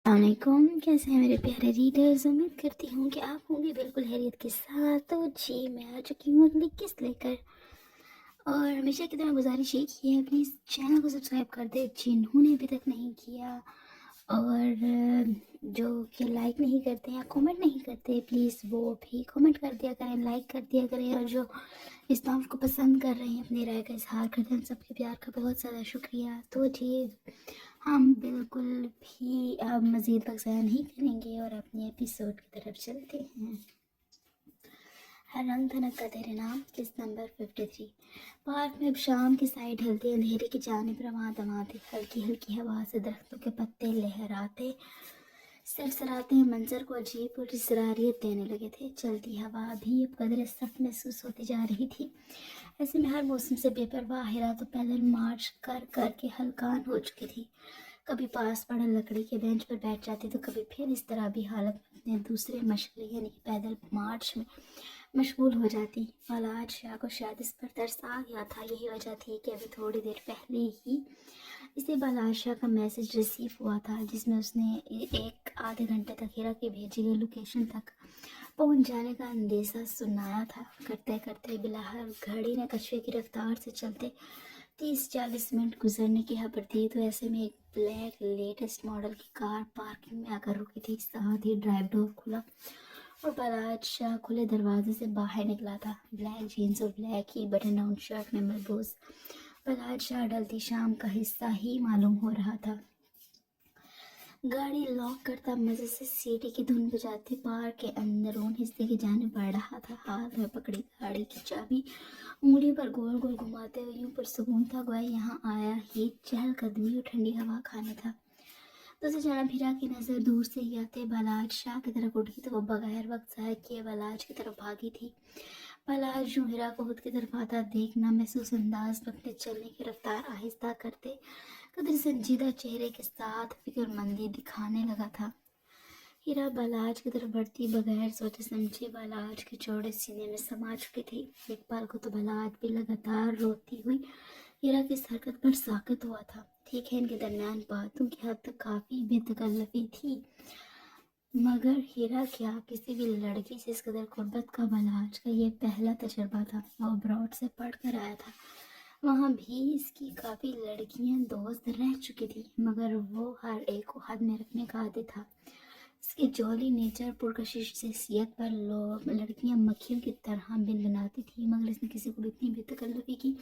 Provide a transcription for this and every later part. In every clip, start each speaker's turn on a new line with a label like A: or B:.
A: السلام علیکم، کیسے ہیں میرے پیارے ریڈرز؟ امید کرتی ہوں کہ آپ ہوں گے بالکل خیریت کے ساتھ۔ تو جی میں آ چکی ہوں اگلی قسط لے کر، اور ہمیشہ کی طرح گزارش یہ کی ہے پلیز چینل کو سبسکرائب کر دے جنہوں نے ابھی تک نہیں کیا، اور جو کہ لائک نہیں کرتے یا کامنٹ نہیں کرتے پلیز وہ بھی کامنٹ کر دیا کریں، لائک کر دیا کریں، اور جو اس نام کو پسند کر رہے ہیں اپنی رائے کا اظہار کرتے ہیں، سب کے پیار کا بہت زیادہ شکریہ۔ تو جی ہم بالکل بھی اب مزید وقت ضائع نہیں کریں گے اور اپنے ایپیسوڈ کی طرف چلتے ہیں۔ ہر رنگ دھنک کا تیرے نام، قسط نمبر 53۔ پارک میں اب شام کی سائڈ ڈھلتی اندھیرے کی جانب رواں دماتی، ہلکی ہلکی ہوا سے درختوں کے پتے لہراتے سرسراتے منظر کو عجیب اور اسراریت دینے لگے تھے۔ چلتی ہوا بھی اب قدرے سخت محسوس ہوتی جا رہی تھی۔ ایسے میں ہر موسم سے بے پرواہ ہیرا تو پیدل مارچ کر کر کے ہلکان ہو چکی تھی۔ کبھی پاس پڑا لکڑی کے بینچ پر بیٹھ جاتی تو کبھی پھر اس طرح بھی حالت میں اپنے دوسرے مشغلے یعنی کہ پیدل مارچ میں مشغول ہو جاتی۔ فالج شاہ کو شاید اس پر ترس آ گیا تھا، یہی وجہ تھی کہ ابھی تھوڑی دیر پہلے ہی اسے بالار شاہ کا میسج ریسیو ہوا تھا، جس میں اس نے ایک آدھے گھنٹے تک ہیرا کی بھیجی گئی لوکیشن تک پہنچ جانے کا اندیشہ سنایا تھا۔ کرتے کرتے بلاہر گھڑی نے کچھوے کی رفتار سے چلتے 30-40 منٹ گزرنے کی خبر دی تو ایسے میں ایک بلیک لیٹسٹ ماڈل کی کار پارکنگ میں آ کر رکی تھی۔ ساتھ ہی ڈرائیو ڈور کھلا اور بالار شاہ کھلے دروازے سے باہر نکلا تھا، بلیک جینز اور بلیک ہی بٹن ڈاؤن شرٹ میں ملبوس۔ بالار شاہ ڈلتی شام کا حصہ ہی معلوم ہو رہا تھا۔ گاڑی لاک کرتا مزے سے سیٹی کی دھن بجاتے پارک کے اندرون حصے کی جانب بڑھ رہا تھا، ہاتھ میں پکڑی گاڑی کی چابی انگلی پر گول گول گھماتے ہوئے یوں پرسکون تھا گویا یہاں آیا ہی چہل قدمی اور ٹھنڈی ہوا کھانے تھا۔ تو سے جناب ہیرا کی نظر دور سے ہی آتے بالاج شاہ کی طرف اٹھی تو وہ بغیر وقت ضائع کیے بالاج کی طرف بھاگی تھی۔ بالاج یوں ہیرا کو خود کی طرف آتا دیکھنا محسوس انداز میں اپنے چلنے کی رفتار آہستہ کرتے قدر سنجیدہ چہرے کے ساتھ فکر مندی دکھانے لگا تھا۔ ہیرا بالاج کی طرف بڑھتی بغیر سوچے سمجھے بالاج کے چوڑے سینے میں سما چکی تھی۔ ایک پل کو تو بالاج بھی لگاتار روتی ہوئی ہیرا کی اس حرکت پر ساکت ہوا تھا۔ ٹھیک ہے ان کے درمیان باتوں کی حد تک کافی بے تکلفی تھی، مگر ہیرا کیا کسی بھی لڑکی سے اس قدر قربت کا بالاج کا یہ پہلا تجربہ تھا۔ وہ ابراڈ سے پڑھ کر آیا تھا، وہاں بھی اس کی کافی لڑکیاں دوست رہ چکی تھی، مگر وہ ہر ایک کو حد میں رکھنے کا عادی تھا۔ اس کی جولی نیچر پرکشش شخصیت پر لوگ لڑکیاں مکھیوں کی طرح بن بناتی تھی، مگر اس نے کسی کو بھی اتنی بے تکلفی کی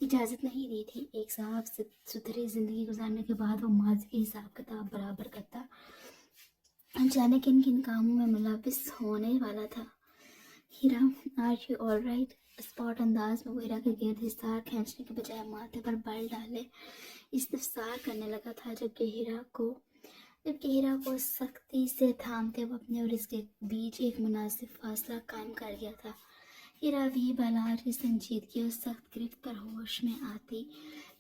A: اجازت نہیں دی تھی۔ ایک صاف ستھری زندگی گزارنے کے بعد وہ ماضی کے حساب کتاب برابر کرتا، جانے کن کن کاموں میں ملوث ہونے والا تھا۔ Hira are you all right? اسپاٹ انداز میں وہ ہیرا کے گرد حصار کھینچنے کے بجائے ماتھے پر بل ڈالے استفسار کرنے لگا تھا، جبکہ ہیرا کو سختی سے تھامتے وہ اپنے اور اس کے بیچ ایک مناسب فاصلہ قائم کر گیا تھا۔ ہیرا بھی بالاج کی سنجیدگی اور سخت گرفت پر ہوش میں آتی،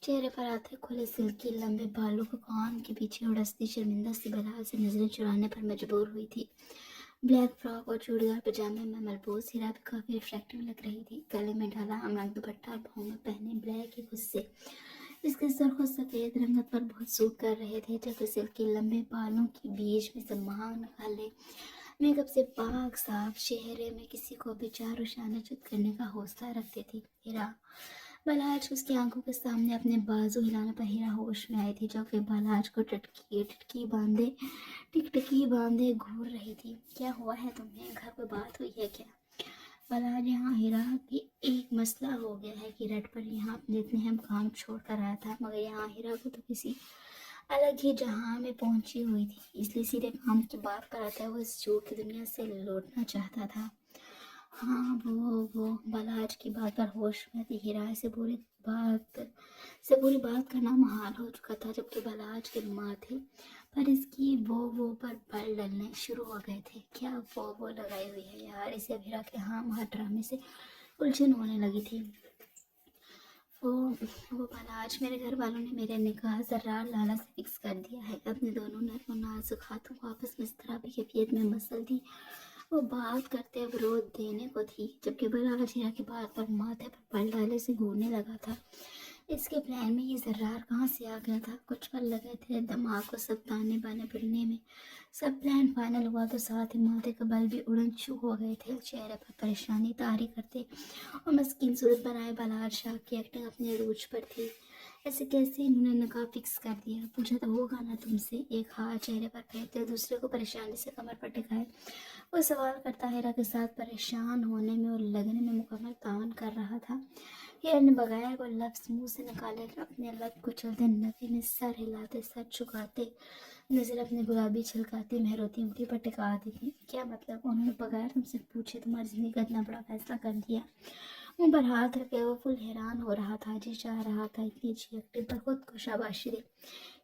A: چہرے پر آتے کھلے سلکی لمبے بالوں کو کان کے پیچھے اڑستی شرمندہ سی بالاج سے نظریں چرانے پر مجبور ہوئی تھی۔ بلیک فراک اور چوڑیدار پجامے میں ملبوس ہیرا بھی کافی اٹریکٹیو لگ رہی تھی۔ گلے میں ڈالا امرک دوپٹہ اور پاؤں میں پہنے بلیک ہی غصے اس کے سرخ و سفید رنگت پر بہت سوٹ کر رہے تھے، جبکہ سلکی لمبے بالوں کے بیچ میں سمان کالے میک اپ سے پاک صاف چہرے میں کسی کو بھی چار و شانہ چت کرنے کا حوصلہ رکھتے تھی۔ ہیرا بالاج اس کی آنکھوں کے سامنے اپنے بازو ہلانے پر ہیرا ہوش میں آئی تھی، جو کہ بالاج کو ٹکٹکی باندھے گھور رہی تھی۔ کیا ہوا ہے تمہیں؟ گھر پہ بات ہوئی ہے کیا؟ بالاج یہاں ہیرا کی ایک مسئلہ ہو گیا ہے کہ رٹ پر یہاں اپنے اتنے اہم کام چھوڑ کر آیا تھا، مگر یہاں ہیرا کو تو کسی الگ ہی جہاں میں پہنچی ہوئی تھی، اس لیے سیدھے کام کی بات پر آتا ہے وہ اس جھوٹ کی دنیا سے لوٹنا چاہتا تھا۔ ہاں وہ بالاج کی بات پر ہوش میں تھی۔ ہیرا سے پوری بات کرنا محال ہو چکا تھا، جبکہ بالاج کے ماتھے پر اس کی وہ پر بل ڈلنے شروع ہو گئے تھے۔ کیا وہ لگائی ہوئی ہے یار؟ اسے ہیرا کے ہاں ڈرامے سے الجھن ہونے لگی تھی۔ وہ بالاج میرے گھر والوں نے میرے نکاح زرار لالا سے فکس کر دیا ہے۔ اپنے دونوں نرم و نازک ہاتھوں کو آپس میں اضطرابی کیفیت میں مسل دی وہ بات کرتے ورود دینے کو تھی، جبکہ بالاج ہیرا کی بات پر ماتھے پر بل ڈالے سے گھورنے لگا تھا۔ اس کے پلان میں یہ ذرار کہاں سے آ گیا تھا؟ کچھ پل لگے تھے دماغ کو سب تانے بانے پھرنے میں. سب پلان فائنل ہوا تو ساتھ ہی ماتھے کے بل بھی اڑن چھو ہو گئے تھے. چہرے پر پریشانی طاری کرتے اور مسکین صورت بنائے بلال شاہ کی ایکٹنگ اپنے عروج پر تھی. ایسے کیسے انہوں نے نقاب فکس کر دیا؟ پوچھا تو ہوگا نا تم سے. ایک ہاتھ چہرے پر پھیرتے دوسرے کو پریشانی سے کمر پر ٹکائے وہ سوال کرتا ہیرا کے ساتھ پریشان ہونے میں اور لگنے میں مکمل تعاون کر رہا تھا. ہیرا نے بغیر کوئی لفظ منہ سے نکالے اپنے لب کچلتے نفی میں سر ہلاتے سر جھکاتے نظر اپنے گلابی چھلکاتی مہروتی انگلی پر ٹکاتی تھی. کیا مطلب؟ انہوں نے بغیر تم سے پوچھے تمہاری زندگی کا اتنا بڑا فیصلہ کر دیا؟ منہ پر ہاتھ رکھے وہ فل حیران ہو رہا تھا. جی چاہ رہا تھا اتنی اچھی ایکٹنگ پر خود کو شاباشی دے.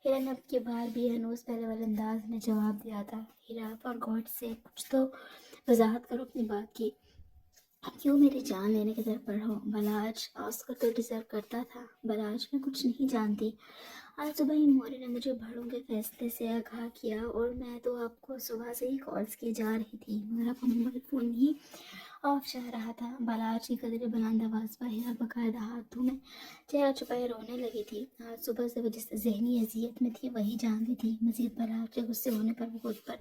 A: ہیرا نے اب کی بار بھی ہنوز پہلے والے انداز میں جواب دیا تھا. ہیرا فار گاڈ سے کچھ تو وضاحت کرو اپنی بات کی. کیوں میری جان لینے کی طرف بڑھو؟ بلاج آسکر تو ڈیزرو کرتا تھا. بلاج میں کچھ نہیں جانتی. آج صبح ہی موری نے مجھے بھڑوں کے فیصلے سے آگاہ کیا اور میں تو آپ کو صبح سے ہی کالز کی جا رہی تھی مگر آپ کا موبائل فون ہی آف چل رہا تھا. بلاج کی قدرے بلند آواز پر ہیرا باقاعدہ ہاتھوں میں چہرہ چھپائے رونے لگی تھی. آج صبح سے وہ جس ذہنی اذیت میں تھی وہی جانتی تھی. مزید بلاج کے غصے ہونے پر وہ خود پر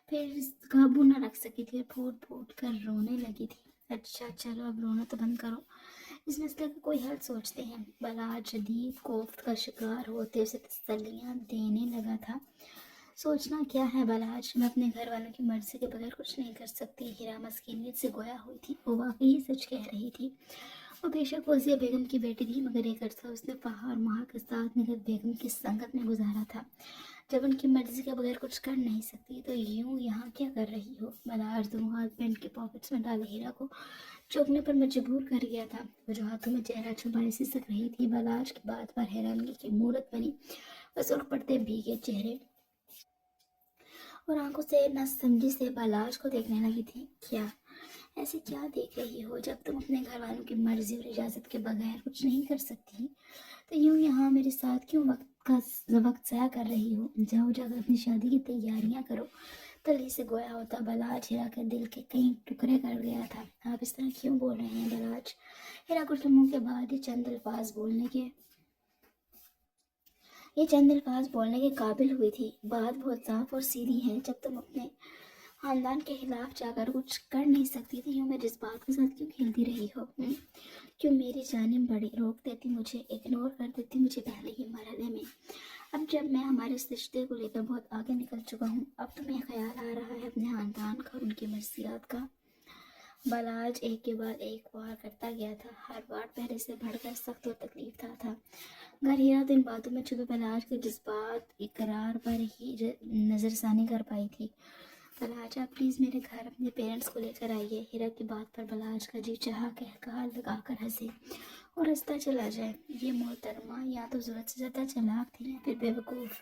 A: پھر قابو نہ رکھ سکی تھی اور پھوٹ پھوٹ کر رونے لگی تھی. اچھا چلو اب رونا تو بند کرو. اس مسئلے کا کوئی حل سوچتے ہیں. بلاج شدید کوفت کا شکار ہوتے اسے تسلیاں دینے لگا تھا. سوچنا کیا ہے بلاج؟ میں اپنے گھر والوں کی مرضی کے بغیر کچھ نہیں کر سکتی. ہیرا مسکینیت سے گویا ہوئی تھی. وہ واقعی سچ کہہ رہی تھی. وہ بے شک فوزیہ بیگم کی بیٹی تھی مگر ایک عرصہ اس نے فہا اور مہا کے ساتھ نگہت بیگم کی سنگت میں گزارا تھا. جب ان کی مرضی کے بغیر کچھ کر نہیں سکتی تو یوں یہاں کیا کر رہی ہو؟ بلاج دونوں ہاتھ پینٹ کے پاکٹس میں ڈالے ہیرا کو چوکنے پر مجبور کر گیا تھا. وہ جو ہاتھوں میں چہرہ چھپائے سسک رہی تھی. بلاج کی بات پر حیرانگی کی مورت بنی. وہ سرخ پڑتے بھیگے چہرے اور آنکھوں سے نہ سمجھی سے بلاج کو دیکھنے لگی تھی. کیا ایسے کیا دیکھ رہی ہو؟ جب تم اپنے گھر والوں کی مرضی اور اجازت کے بغیر کچھ نہیں کر سکتی تو یوں یہاں میرے ساتھ کیوں وقت ضائع کر رہی ہو؟ جاؤ جا کر اپنی شادی کی تیاریاں کرو. تلی سے گویا ہوتا بلاج ہیرا کے دل کے کئی ٹکڑے کر گیا تھا. آپ اس طرح کیوں بول رہے ہیں بلاج؟ ہیرا کچھ لمحوں کے بعد یہ چند الفاظ بولنے کے قابل ہوئی تھی. بات بہت صاف اور سیدھی ہے. جب تم اپنے خاندان کے خلاف جا کر کچھ کر نہیں سکتی تو یوں میں جذبات کے ساتھ کیوں کھیلتی رہی ہو؟ کیوں میری جانب بڑی روک دیتی، مجھے اگنور کر دیتی مجھے پہلے ہی مرحلے میں؟ اب جب میں ہمارے اس رشتے کو لے کر بہت آگے نکل چکا ہوں اب تمہیں خیال آ رہا ہے اپنے خاندان کا اور ان کی مرضیات کا؟ بلاج ایک کے بعد ایک وار کرتا گیا تھا. ہر بار پہلے سے بڑھ کر سخت اور تکلیف دہ تھا. گر ہیرا تو ان باتوں میں چھپے بلاج کے جذبات اقرار پر ہی نظر ثانی کر پائی تھی. بلاج آپ پلیز میرے گھر اپنے پیرنٹس کو لے کر آئیے. ہیرا کی بات پر بلاج کا جی چاہا کہا لگا کر ہنسے اور ہنستا چلا جائے. یہ محترمہ یا تو ضرورت سے زیادہ چلاک تھی یا پھر بے وقوف.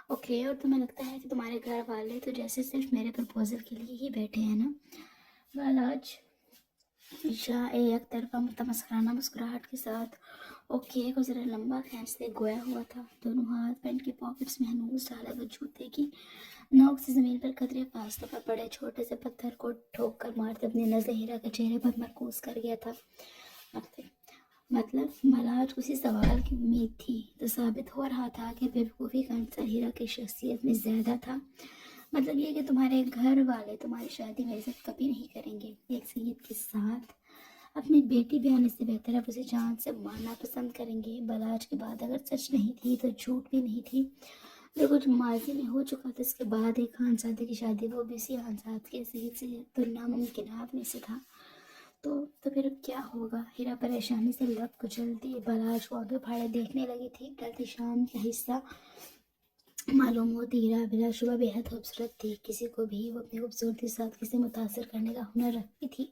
A: اوکے، اور تمہیں لگتا ہے کہ تمہارے گھر والے تو جیسے صرف میرے پرپوزل کے لیے ہی بیٹھے ہیں نا؟ بلاج شاہ ایک طرفہ متمسخرانہ مسکراہٹ کے ساتھ اوکے کو ذرا لمبا کھینچتے گویا ہوا تھا. دونوں ہاتھ پینٹ کے پاکٹس میں ہنوز ڈالے وہ جوتے کی نوک سے زمین پر قدرے فاصلے پر پڑے چھوٹے سے پتھر کو ٹھوک کر مارتے اپنی نظر ہیرا کے چہرے پر مرکوز کر گیا تھا. مطلب بلاج اسی سوال کی امید تھی تو ثابت ہو رہا تھا کہ بے وقوفی کا عنصر ہیرا کی شخصیت میں زیادہ تھا. مطلب یہ کہ تمہارے گھر والے تمہاری شادی میں عزت کبھی نہیں کریں گے. ایک سید کے ساتھ اپنی بیٹی بیانے سے بہتر اب اسے جان سے مارنا پسند کریں گے. بلاج کی بات اگر سچ نہیں تھی تو جھوٹ بھی نہیں تھی. جو کچھ ماضی میں ہو چکا تھا اس کے بعد ایک خانزادے کی شادی وہ بھی اسی خانزاد کے سید سے تو ناممکنات میں سے تھا. تو پھر کیا ہوگا؟ ہیرا پریشانی سے لب کچلتی بلاج کو آگے پھاڑے دیکھنے لگی تھی. ڈلتی شام کا حصہ معلوم ہوتی ہیرا بلا شبہ بے حد خوبصورت تھی. کسی کو بھی وہ اپنی خوبصورتی ساتھ کسی متاثر کرنے کا ہنر رکھتی تھی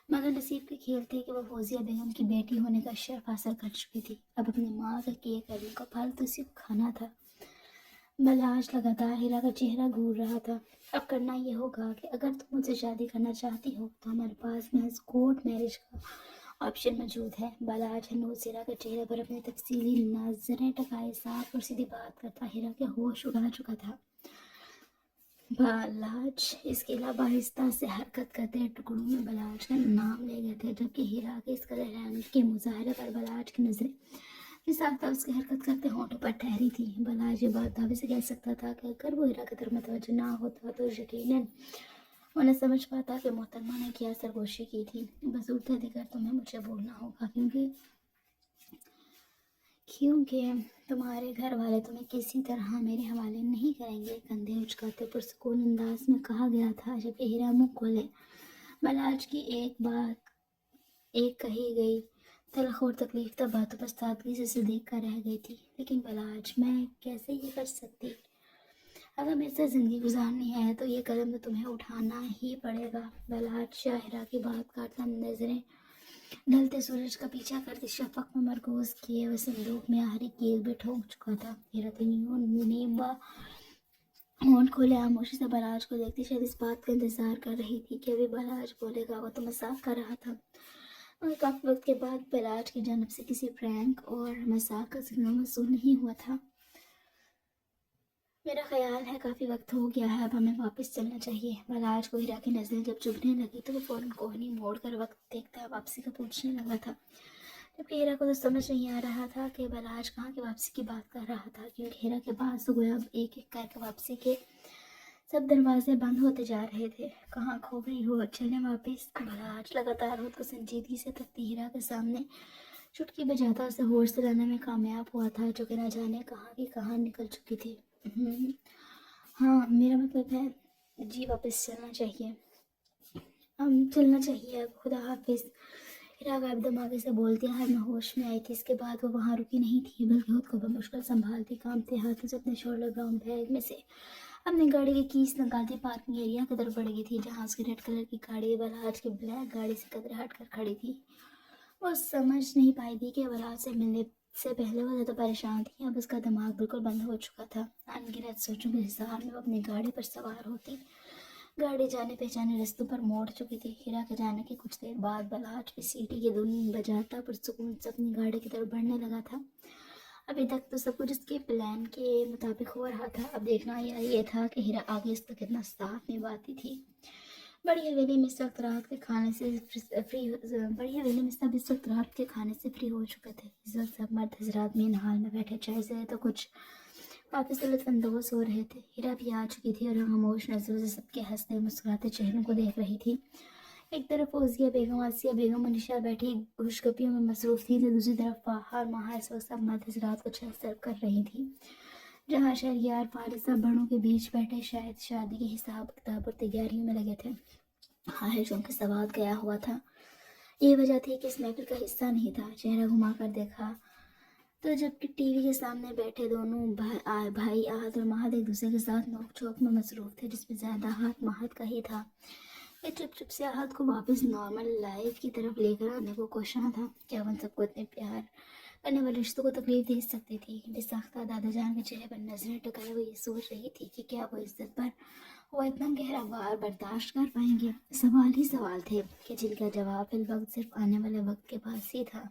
A: مگر نصیب کے کھیل تھے کہ وہ فوزیہ بیگم کی بیٹی ہونے کا شرف حاصل کر چکی تھی. اب اپنی ماں کا کیے کرنے کا پھل تو صرف کھانا تھا. بلاج لگاتار ہیرا کا چہرہ گھور رہا تھا. اب کرنا یہ ہوگا کہ اگر تم مجھ سے شادی کرنا چاہتی ہو تو ہمارے پاس محض کورٹ میرج کا آپشن موجود ہے. بلاج ہنوز ہیرا کے چہرے پر اپنی تفصیلی نظریں ٹکائے صاف اور سیدھی بات کرتا ہیرا کے ہوش اڑا چکا تھا. بلاج اس کے علاوہ آہستہ سے حرکت کرتے ٹکڑوں میں بلاج کا نام لے گئے تھے جبکہ ہیرا کے اس قدر حیرانی کے مظاہرے پر بلاج کی نظریں साख्ता उसकी हरकत करते होंठों पर ठहरी थी। भला आज ये बात दावे से कह सकता था कि अगर वो हीरा की तरफ मुतवज्जो ना होता तो यकीनन वो न समझ पाता कि मोहतरमा ने क्या सरगोशी की थी। बस उठते देकर तुम्हें मुझे बोलना होगा, क्योंकि तुम्हारे घर वाले तुम्हें किसी तरह मेरे हवाले नहीं करेंगे, कंधे उचकाते पुरसकून अंदाज में कहा गया था। जब हीरा मुंह खोले, मलाज की एक कही गई तलख और तकलीफ तब बातों पर सादगी से देख कर रह गई थी। लेकिन बलाज, मैं कैसे ये कर सकती? अगर मेरे साथ जिंदगी गुजारनी है तो ये कदम तो तुम्हें उठाना ही पड़ेगा। बलाज शाहिरा की बात काटता नजरें ढलते सूरज का पीछा करती शफक में मरकूज किए वह संदूक में आखिरी कील भी ठोक चुका था। नींबा होंठ खोले आमोशी से बलाज को देखती शायद इस बात का इंतजार कर रही थी कि अभी बलाज बोलेगा। वो तो मजाक कर रहा था, और काफी वक्त के बाद बलाज की जानब से किसी प्रैंक और मजाक का सिग्नल मौसूल नहीं हुआ था। मेरा ख्याल है काफ़ी वक्त हो गया है, अब हमें वापस चलना चाहिए। बलाज को हीरा की नज़रें जब चुभने लगी तो वो फ़ौरन कोहनी मोड़ कर वक्त देखता वापसी का पूछने लगा था, जबकि हीरा को तो समझ नहीं आ रहा था कि बलाज कहाँ की वापसी की बात कर रहा था, क्योंकि हीरा के पास तो गोया अब एक एक करके वापसी के सब दरवाजे बंद होते जा रहे थे। कहाँ खो गई हो, चलें वापस। बलाज लगातार खुद को संजीदगी से तकती हीरा के सामने चुटकी बजाता उसे होश दिलाने में कामयाब हुआ था, जो कि न जाने कहाँ की कहाँ निकल चुकी थी। हाँ, मेरा मतलब है जी, वापस चलना चाहिए, हम चलना चाहिए अब, खुदा हाफिज। हीरा गायब दिमागी से बोलती है मैं होश में आई थी। इसके बाद वो वहाँ रुकी नहीं थी, बल्कि खुद को बमुश्किल संभालती कामते हाथों से अपने शोल्डर ब्राउन बैग में से अपनी गाड़ी की कीस निकालती पार्किंग एरिया की तरफ बढ़ गई थी, जहाँ उसकी रेड कलर की गाड़ी बलराज की ब्लैक गाड़ी से कदर हट कर खड़ी थी। वो समझ नहीं पाई थी कि बलराज से मिलने से पहले वो ज़्यादा परेशान थी। अब उसका दिमाग बिल्कुल बंद हो चुका था। अनगिनत सोचों के हिसाब में वो अपनी गाड़ी पर सवार होती। गाड़ी जाने पहचाने रास्तों पर मोड़ चुकी थी। हीरा के जाने के कुछ देर बाद बलराज की सीटी की धुन बजाता पुरसुकून से अपनी गाड़ी की तरफ बढ़ने लगा था। अभी तक तो सब कुछ उसके प्लान के मुताबिक हो रहा था। अब देखना ये था कि हीरा आगे इसका कितना साथ निभाती थी। बड़ी हवेली में इस वक्त रात के खाने से बड़ी हवेली में सब इस वक्त रात के खाने से फ्री हो चुके थे। इस वक्त सब मर्द हजरात में हाल में बैठे चाय से तो कुछ वापस से लुत्फानंदोज हो रहे थे। हीरा भी आ चुकी थी और खामोश नजरों से सबके हंसते मुस्कुराते चेहरों को देख रही थी। एक तरफ फौजिया बेगम, आसिया बेगम, मनीषा बैठी खुशगपियों में मसरूफ थी, तो दूसरी तरफ फाहा महा इस वक्त सब मर्द हजरात को चाय सर्व कर रही थी, जहाँ शहरियार फारिसा बड़ों के बीच बैठे शायद शादी के हिसाब किताब और तैयारियों में लगे थे। हारिशों के सवाद गया हुआ था। ये वजह थी कि इस महफिल का हिस्सा नहीं था। चेहरा घुमाकर देखा तो जबकि टीवी के सामने बैठे दोनों भाई आहत और महद एक दूसरे के साथ नोक झोंक में मसरूफ थे, जिसमें ज्यादा हाथ महद का ही था। ये चुप चुप से आहत को वापस नॉर्मल लाइफ की तरफ लेकर आने को कोशिश था। क्या उन सबको इतने प्यार करने वाले रिश्तों को तकलीफ दे सकती थी? बेसाख्ता दादा जान के चेहरे पर नजरें टिकाए हुए ये सोच रही थी कि क्या वो इज्जत पर वो इतना गहरा वार बर्दाश्त कर पाएंगे। सवाल ही सवाल थे कि जिनका जवाब फिल वक्त सिर्फ आने वाले वक्त के पास ही था।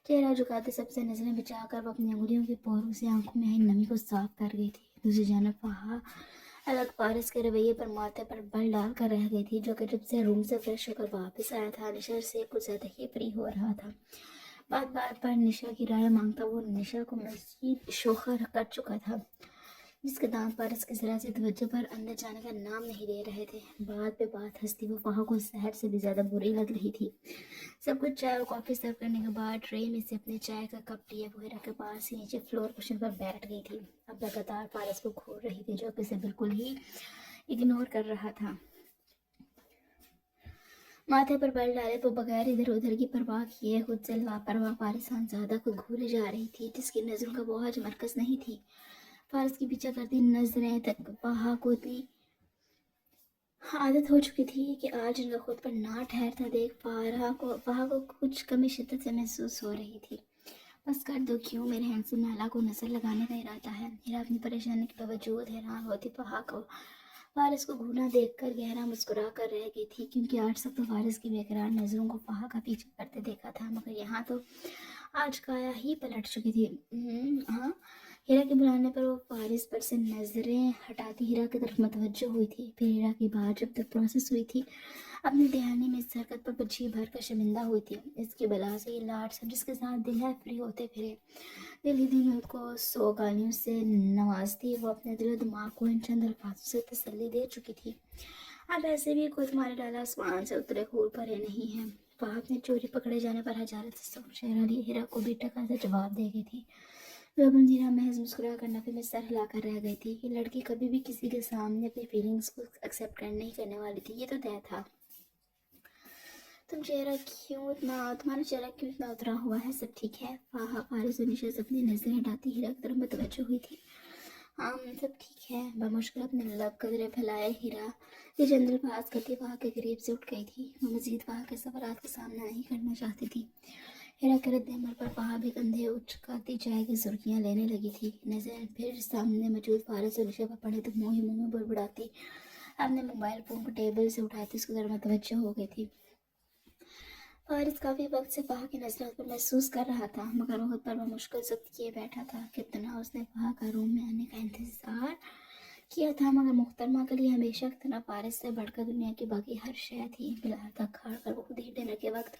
A: चेहरा झुकाते सबसे नजरें बचाकर वो अपनी अंगुलियों के पोरों से आंखों में आई नमी को साफ कर गई थी। दूसरी जानब फहा अलग फारिस के रवैये पर माथे पर बल डाल कर रह गई थी, जो कि जब से रूम से फ्रेश होकर वापस आया था निशा से कुछ ज्यादा ही फ्री हो रहा था। बात बात पर निशा की राय मांगता वो निशा को मजीद शोखर कर चुका था, जिसके दांत पारस की जरा से तवज्जो पर अंदर जाने का नाम नहीं ले रहे थे। बात पे बात हंसती वो फहा को शहर से भी ज्यादा बुरी लग रही थी। सब कुछ चाय और कॉफ़ी सर्व करने के बाद ट्रे में से अपने चाय का कप लिए वो हीरा के पास ही नीचे फ्लोर कुशन पर बैठ गई थी। अब लगातार फारस को घूर रही थी, जो कि उसे बिल्कुल ही इग्नोर कर रहा था। माथे पर बल डाले वो बगैर इधर उधर की परवाह किए खुद से लापरवाह फारिस खानजादा को घूरे जा रही थी, जिसकी नजरों का बोझ मरकज नहीं थी। फारस की पीछा करती नजरें तक फहा को इतनी आदत हो चुकी थी कि आज इनका खुद पर ना ठहरता देख फहा को कुछ कमी शिद्दत से महसूस हो रही थी। बस कर दो, क्यों मेरे हैंडसम नाला को नजर लगाने का इरादा है? हीरा अपनी परेशानी के बावजूद हैरान होती फहा को फारिस को घूरना देखकर गहरा मुस्कुरा कर रह गई थी, क्योंकि आज तक तो फारिस की बेकरार नजरों को फहा का पीछा करते देखा था, मगर यहाँ तो आज काया ही पलट चुकी थी। हाँ, हीरा के बुलाने पर वो फारिस पर से नजरें हटाती हीरा की तरफ मतवज्जो हुई थी। फिर हीरा की बात जब तक प्रोसेस हुई थी, अपनी दहानी में इस हरकत पर जी भर कर शर्मिंदा हुई थी। इसकी बला से ये लाड सब जिसके साथ दिल है फ्री होते फिरे, दिल ही दिल उसको सौ गालियों से नवाजती, वो अपने दिल दिमाग को इन चंद अल्फाजों से तसल्ली दे चुकी थी। अब ऐसे भी कोई तुम्हारे डाला आसमान से उतरे खूर परे नहीं है। पाप ने चोरी पकड़े जाने पर हजारत से शेरा लिए हीरा को भी टका से जवाब दे गई थी। बेगम हीरा महज मुस्कुरा कर नफे में सर हिलाकर रह गई थी। ये लड़की कभी भी किसी के सामने अपनी फीलिंग्स को एक्सेप्ट कर नहीं करने वाली थी, ये तो तय था। तुम्हारा चेहरा क्यों इतना उतरा हुआ है? सब ठीक है? फारिस और निशा अपनी नजरें हटाती हीरा की तरफ मुतवज्जो हुई थी। हाँ, सब ठीक है। बमुश्किल अपने लब कदरे फैलाए हीरा ये जंगल पास करती वहाँ के करीब से उठ गई थी। वो मजीद वहाँ के सवालात का सामना नहीं करना चाहती थी। हीरा के रद्द-ए-अमल पर वहाँ भी कंधे उचकाती चाय की सुर्खियाँ लेने लगी थी। नजर फिर सामने मौजूद फारिस और निशा पर पड़े तो मुँह ही मुँह में बुड़बुड़ाती अपने मोबाइल फ़ोन को टेबल से उठाती उसकी तरफ मुतवज्जो हो गई थी। फारिस काफ़ी वक्त से वहाँ की नज़रों पर महसूस कर रहा था, मगर वो खुद पर मुश्किल ज़ब्त किए बैठा था। कितना उसने वहाँ का रूम में आने का इंतज़ार किया था, मगर मुख्तरमा के लिए हमेशा की तरह फारिस से बढ़कर दुनिया की बाकी हर शय थी। बिलाल तक खाड़ कर वो खुद ही डिनर के वक्त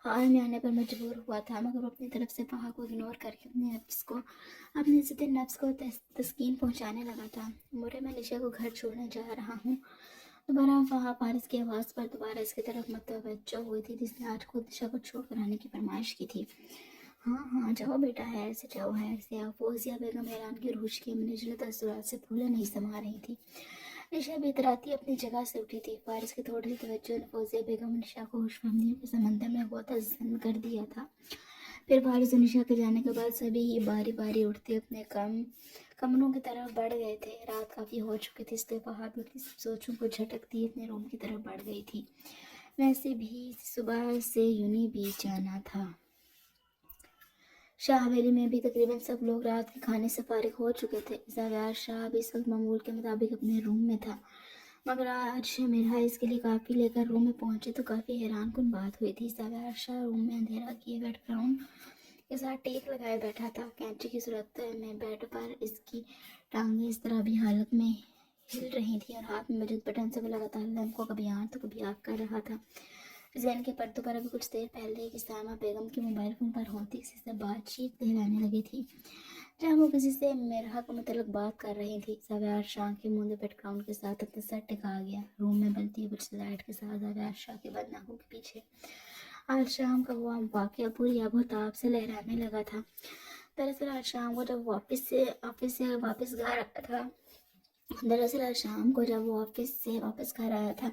A: हाल में आने पर मजबूर हुआ था, मगर वो अपनी तरफ से वहाँ को इग्नोर करके अपनी इज्जत नफ्स को तस्कीन पहुँचाने लगा था। मोरे मैं निशा को घर छोड़ने जा रहा हूँ। दोबारा वहाँ फारिस की आवाज़ पर दोबारा इसकी तरफ मुतवज्जो हुई थी, जिसने आज खुद दिशा को छोड़कर आने की फरमाइश की थी। हाँ हाँ, जाओ बेटा, है से जाओ, है से आओ। फौजिया बेगम हैरान की रूश के मनजले तसुरात से फूले नहीं समा रही थी। निशा भी इतराती अपनी जगह से उठी थी। फारिस की थोड़ी सी तवज्जो ने फौजिया बेगम निशा को खुशफहमियों के समंदर में गोता जन कर दिया था। फिर फारिस और निशा के जाने के बाद सभी ही बारी बारी उठते अपने कमरों की तरफ बढ़ गए थे। रात काफ़ी हो चुकी थी, इसलिए वहाँ भी अपनी सोचों को झटकती अपने रूम की तरफ बढ़ गई थी। वैसे भी सुबह से यूनी बीत जाना था। शाह हवेली में भी तकरीबन सब लोग रात के खाने से फारिग हो चुके थे। ज़ावेर शाह भी इस वक्त मामूल के मुताबिक अपने रूम में था, मगर आज मिर्हा इसके लिए काफ़ी लेकर रूम में पहुंचे तो काफ़ी हैरान कुन बात हुई थी। ज़ावेर शाह रूम में अंधेरा किए बैकग्राउंड के साथ टेक लगाए बैठा था। कैंची की सूरत में बेड पर इसकी टांगें इस तरह भी हालत में हिल रही थी और हाथ में मौजूद बटन से वो लगातार लैंप को कभी ऑन तो कभी ऑफ कर रहा था। जैन के पर्दों पर अभी कुछ देर पहले की सामा बेगम के मोबाइल फ़ोन पर होती किसी से बातचीत कहलाने लगी थी, जहाँ वो किसी से मिर्हा को मतलब बात कर रही थी। ज़ावेर शाह के मुंह बैकग्राउंड के साथ अपना सर टिका गया। रूम में बनती कुछ लाइट के साथ ज़ावेर शाह के बंद आंखों के पीछे आज शाम का वो वाक़या पूरी आबोताब से लहराने लगा था। दरअसल आज शाम को जब ऑफिस से वापस घर आया था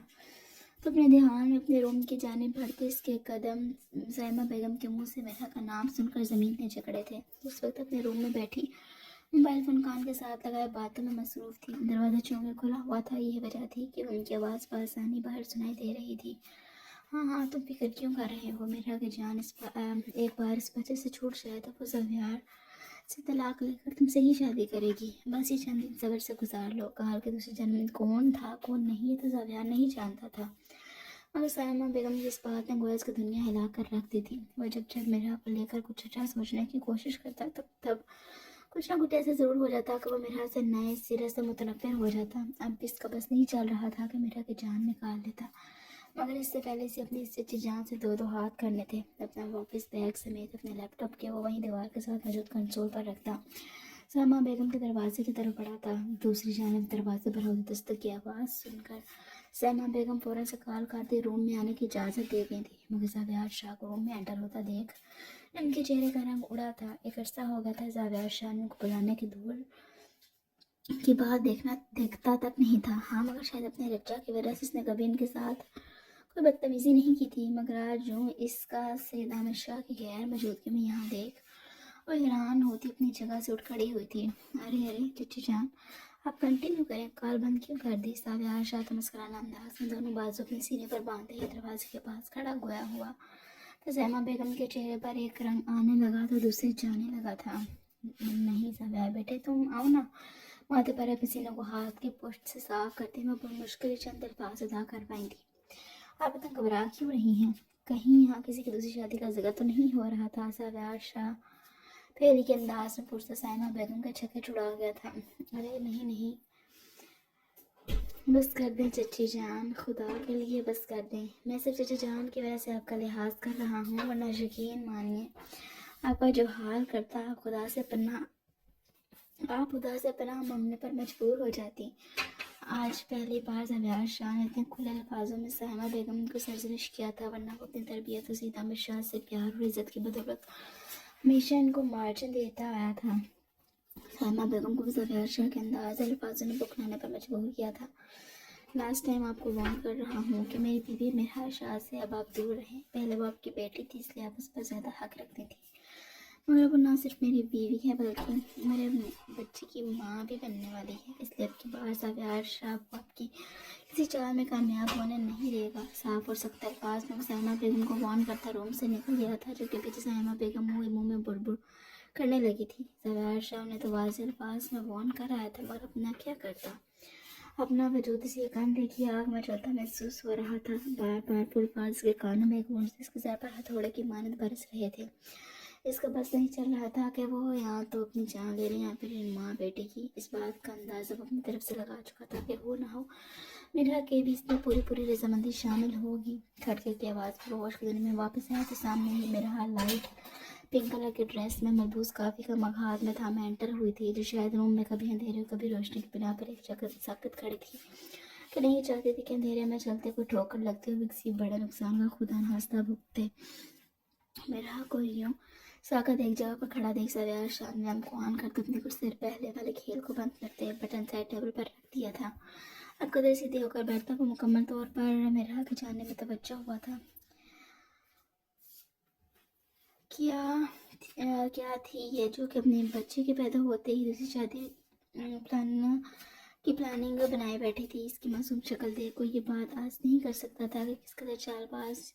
A: तो अपने ध्यान में अपने रूम की जानिब बढ़ते इसके कदम साइमा बेगम के मुंह से मिर्हा का नाम सुनकर ज़मीन में जकड़े थे। उस वक्त अपने रूम में बैठी मोबाइल फ़ोन कान के साथ लगाए बातों में मसरूफ़ थी। दरवाज़ा चौंके खुला हुआ था। यही वजह थी कि उनकी आवाज़ बआसानी बाहर सुनाई दे रही थी। हाँ हाँ, तुम फिक्र क्यों कर रहे हो? मिर्हा की जान एक बार इस बच्चे से छूट जाए तो वो ज़वेर से तलाक लेकर तुमसे ही शादी करेगी। बस ये चंद दिन सब्र से गुजार लो। कहाल के दूसरे जन्म में कौन था कौन नहीं ये तो ज़वेर नहीं जानता था, मगर साइमा बेगम की इस बात ने गोया इसकी दुनिया हिला कर रख दी थी। वह जब मिर्हा को लेकर कुछ अच्छा सोचने की कोशिश करता तब कुछ ना कुछ ऐसा ज़रूर हो जाता कि वो मिर्हा से नए सिरे से मुतनफ़िर हो जाता। अब भी इसका बस नहीं चल रहा था कि मिर्हा की जान निकाल लेता, मगर इससे पहले इसे अपनी इस सच्ची जान से दो हाथ करने थे। अपना ऑफिस बैग समेत अपने लैपटॉप के वो वहीं दीवार के साथ मौजूद कंसोल पर रखता सामा बेगम के दरवाजे की तरफ बढ़ा था। दूसरी जानिब दरवाजे पर होती दस्तक की आवाज़ सुनकर सामा बेगम फ़ौरन से कॉल करते रूम में आने की इजाज़त दे गई थी, मगर ज़ावेर शाह को रूम में एंटर होता देख उनके चेहरे का रंग उड़ा था। एक अरसा हो गया था ज़ावेर शाह ने उनको बुलाने की दूर की बात देखता तक नहीं था। हाँ, मगर शायद अपने रज्जा की वजह से इसने कभी इनके साथ कोई बदतमीज़ी नहीं की थी, मगर आज जो इसका सैयद अहमद शाह की गैर मौजूदगी में यहाँ देख वो हैरान होती अपनी जगह से उठ खड़ी हुई थी। अरे अरे चच्ची जान, आप कंटिन्यू करें, कॉल बंद क्यों कर दी? ज़ावेर शाह तो मुस्कुराना अंदाज में दोनों बाजू अपने सीने पर बांधे ही दरवाजे के पास खड़ा गोया हुआ तो साइमा बेगम के चेहरे पर एक रंग आने लगा तो दूसरे जाने लगा था। नहीं ज़ावेर बेटे, तुम आओ ना। माथे पर पसीने को हाथ के पुष्ट से साफ करते हुए बहुत मुश्किल चंद अल्फाज अदा कर पाई थी। आप इतना घबरा क्यों रही हैं? कहीं यहाँ किसी की दूसरी शादी का जिक्र तो नहीं हो रहा था? ज़ावेर शाह पहले के अंदाज में पूछता साइमा बेगम का छक्का छुड़ा गया था। अरे नहीं नहीं, बस कर दें चची जान, खुदा के लिए बस कर दें। मैं सिर्फ चची जान की वजह से आपका लिहाज कर रहा हूँ, वरना यकीन मानिए आपका जो हाल करता आप खुदा से पनाह मांगने पर मजबूर हो जाती। आज पहली बार ज़बियार शाह ने इतने खुले अल्फाजों में साइमा बेगम को सरजनिश किया था, वरना वो अपनी तरबियत और सीता में शाह से प्यार और इज़्ज़त की बदौलत हमेशा इनको मार्जिन देता आया था। साइमा बेगम को ज़बियार शाह के अंदाज़ अल्फाजों ने बुखलाने पर मजबूर किया था। लास्ट टाइम आपको वार्न कर रहा हूँ कि मेरी बीवी मेहरा शाह से अब आप दूर रहें। पहले वो आपकी बेटी थी, इसलिए आप उस पर ज़्यादा हक रखती थी, मगर वो ना सिर्फ मेरी बीवी है बल्कि मेरे बच्चे की माँ भी बनने वाली है। इसलिए अब की बार ज़बियार शाह को आपकी किसी चाल में कामयाब होने नहीं देगा। साफ और सख्त अल्फाज में वो साइमा बेगम को वार्न करता रूम से निकल गया था, जबकि पीछे साइमा बेगम मुँह में बुड़बुड़ करने लगी थी। ज़बियार शाह ने तो वाज़ेह अल्फाज में वार्न कराया था, मगर अपना क्या करता। अपना वजूद इसी कंधे की आग में जलता महसूस हो रहा था। बार बार पुलफाज के कानों में गूंजते इसके सर पर हथौड़े की मानद बरस रहे थे। इसका बस नहीं चल रहा था कि वो यहाँ तो अपनी जान ले रही या फिर माँ बेटे की। इस बात का अंदाज़ा वो अपनी तरफ से लगा चुका था कि हो ना हो मेरा के भी इसमें पूरी रजामंदी शामिल होगी। खड़के की आवाज़ पर होश के दुनिया में वापस आया तो सामने ही मेरा लाइट पिंक कलर के ड्रेस में मलबूस काफ़ी का मग हाथ में था। मैं एंटर हुई थी, जो शायद रूम में कभी अंधेरे और कभी रोशनी की बिना पर एक जगह साकत खड़ी थी कि नहीं चाहती थी कि अंधेरे में चलते कोई ठोकर लगते हुए किसी बड़े नुकसान का खुदा नाश्ता भुगते। मेरा कोई यूँ साकत एक जगह पर खड़ा देख ज़बियार शाह ने हमको आन कर अपने कुछ देर पहले वाले खेल को बंद करते बटन साइड टेबल पर रख दिया था। अब कदर सीधे होकर बैठता वो मुकम्मल तौर पर मेरा के जानने में तवज्जो हुआ था। क्या थी ये जो कि अपने बच्चे के पैदा होते ही दूसरी शादी की प्लानिंग बनाए बैठी थी। इसकी मासूम शक्ल देख कोई ये बात आज नहीं कर सकता था कि किस कदर चालबाज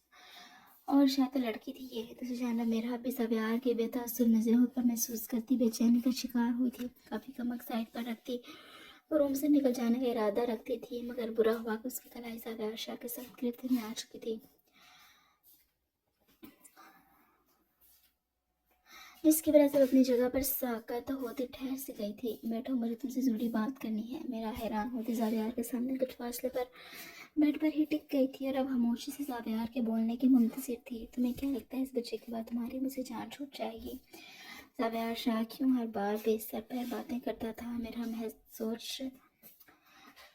A: और शायद तो लड़की थी ये। दूसरी जानब मेरा भी ज़बियार के बेतासुर नज़रों पर महसूस करती बेचैनी का शिकार हुई थी। काफ़ी कमक साइड पर रखती वो रूम से निकल जाने का इरादा रखती थी, मगर बुरा हुआ कि उसकी कलाई ज़बियार शाह के साथ गिरफ्त में आ चुकी थी, जिसकी वजह से अपनी जगह पर साकत होती ठहर सी गई थी। बैठो, मुझे तुमसे ज़रूरी बात करनी है। मेरा हैरान होती ज़बियार के सामने कुछ फासले पर बेड पर ही टिक गई थी और अब खामोशी से ज़बियार के बोलने की मुंतज़िर थी। तुम्हें क्या लगता है इस बच्चे के बाद तुम्हारी मुझसे जान छूट जाएगी? ज़बियार शाह क्यों हर बार बेसर पर बातें करता था? मेरा महज सोच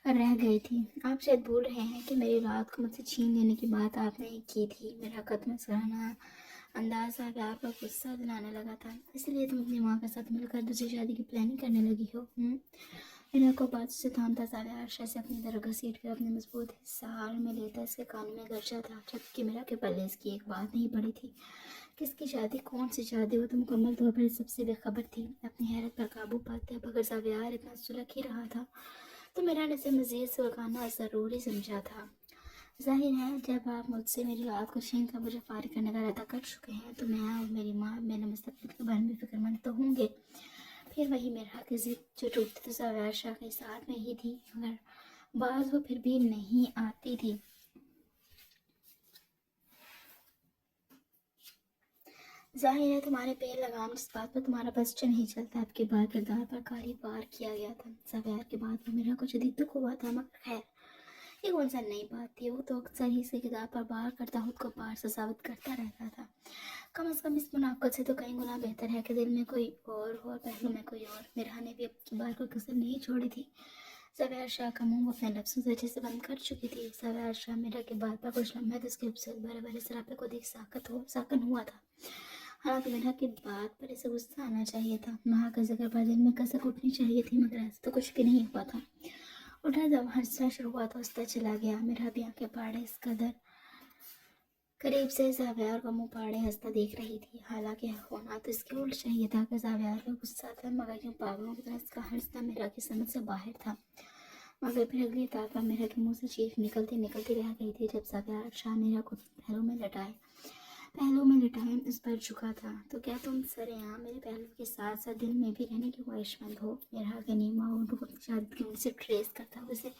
A: रह गई थी। आप शायद भूल रहे हैं कि मेरी रात को मुझसे छीन लेने की बात आपने की थी। मेरा कदम सराहना अंदाज ज़बियार पर गुस्सा दिलाने लगा था। इसलिए तुम अपनी माँ के साथ मिलकर दूसरी शादी की प्लानिंग करने लगी हो? मेरा को बात से थामता ज़बियार शाह से अपनी तरफ घसीट कर अपने मजबूत हिस्सार में लेता इसके कान में गरजा था, जबकि मेरा के पल्ले इसकी एक बात नहीं पड़ी थी। किसकी शादी, कौन सी शादी, वो तो मुकम्मल तौर पर सबसे बेखबर थी। अपनी हैरत पर काबू पाते अब अगर ज़बियार इतना सुलग ही रहा था तो मेरा ने इसे मज़ीद सुलगाना ज़रूरी समझा था। ज़ाहिर है जब आप मुझसे मेरी रात को छीन कर मुझे फारिग करने का इरादा कर चुके हैं तो मैं और मेरी माँ मेरे मुस्तक़बिल के बारे में फ़िक्रमंद तो होंगे। फिर वही मेरा की ज़िद जो टूटती तो ज़बियार शाह के साथ में ही थी, मगर बाज़ वो फिर भी नहीं आती थी। ज़ाहिर है तुम्हारे पैर लगाम जिस बात पर तुम्हारा बस नहीं चलता आपके बार किरदार पर कारी वार किया गया था। ज़बियार के बाद में मेरा कुछ अधिक दुख हुआ था, मगर खैर ये कौन सा नई बात थी। वो तो अक्सर ही इसके किताब पर बार करता खुद को पार से साबित करता रहता था। कम अज़ कम इस मुनाफ़क़त से तो कई गुना बेहतर है कि दिल में कोई और हो और पहलू में कोई और। मेरा ने भी अब की बार कोई कसर नहीं छोड़ी थी। ज़बियार शाह का मुंह अपने लफ्ज़ों से अच्छे से बंद कर चुकी थी। ज़बियार शाह मेरा के बाद पर कुछ लम्हे तो उसके खूबसूरत बड़े बड़े सरापे को देख साकन हुआ था। हालांकि मेरा की बात पर इसे गुस्सा आना चाहिए था, माँ का जिक्र पर दिल में कसक उठनी चाहिए थी, मगर ऐसा तो कुछ भी नहीं हुआ था। उठा जब हंसना शुरू हुआ तो हंसता चला गया। मेरा भी आंखें फाड़े इस कदर करीब से ज़बियार का मुंह फाड़े हंसता देख रही थी। हालांकि होना तो इसके उल्ट चाहिए था कि ज़बियार का गुस्सा था, मगर यूँ पागलों की तरह इसका हंसना मेरा की समझ से बाहर था। मगर फिर अगली ताका मेरा के मुंह से चीख निकलती रह गई थी जब ज़बियार शाह मेरा को पहलू में लिटाए इस पर झुका था। तो क्या तुम सरेआम मेरे पहलू के साथ साथ दिल में भी रहने की ख्वाहिशमंद हो? मेरा गनीमा और अपनी शादी की मुझसे ट्रेस करता हुआ उसे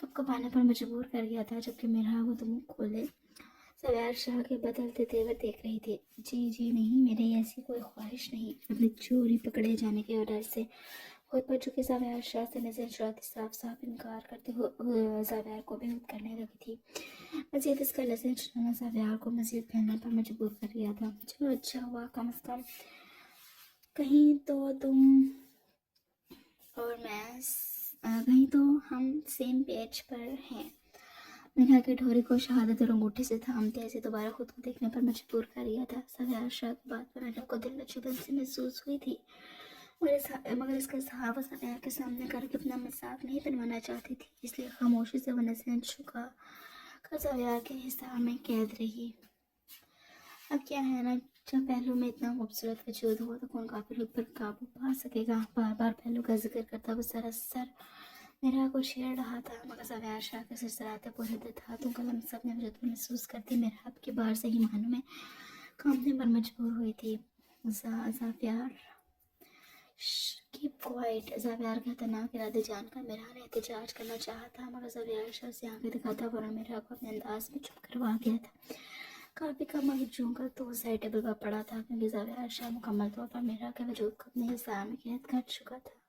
A: कपकपाने पर मजबूर कर गया था, जबकि मेरा वो तो मुँह खोले सवैर शाह के बदलते तेवर देख रही थी। जी नहीं, मेरी ऐसी कोई ख्वाहिश नहीं। अपने चोरी पकड़े जाने के डर से खुद पर चुके सवैर शाह से नजर चुराती साफ साफ इनकार करते हुए सवैर को बेहद करने लगी थी। मजीद इसका नजर चुराना सवैर को मजीद करने पर मजबूर कर दिया था। चलो अच्छा हुआ, कम से कम कहीं तो तुम और मैं कहीं तो हम सेम पेज पर हैं। मीना की ठोरी को शहादत और अंगूठे से थामते ऐसे दोबारा खुद को देखने पर मजबूर कर दिया था। सवैर शाह की बात पर मीना को दिल में चुभन सी महसूस हुई थी, मगर इसका साहब सवैर के सामने करके अपना मजाक नहीं बनवाना चाहती थी, इसलिए खामोशी से वह नजरें झुका कर सवैर के हिसाब में कैद रही। अब क्या है ना, जब पहलू में इतना खूबसूरत वजूद हो तो कौन काफिर पर काबू पा सकेगा। बार बार पहलू का जिक्र करता वो सरासर मेरा को छेड़ रहा था, मगर सवैर शाह के सिरसराते पूरे हाथों का लम्स अपने वजूद में महसूस करती मेरा आपकी बार से ही मानो में कांपने पर मजबूर हुई थी। ज़ाफ़ियार कीप क्वाइट। ज़ाफ़ियार का खतरनाक इरादे जानकर मेरा ने एहतजाज करना चाहा था, मगर ज़ाफ़ियार शाह से आंखें दिखाता फौरन मेरा को अपने अंदाज में चुप करवा गया था। काफ़ी कम मगर का तो साइड टेबल पर पड़ा था, क्योंकि ज़ाफ़ियार शाह मुकम्मल तौर पर मेरा के वजूद को अपने हिसाब में कैद कर चुका था।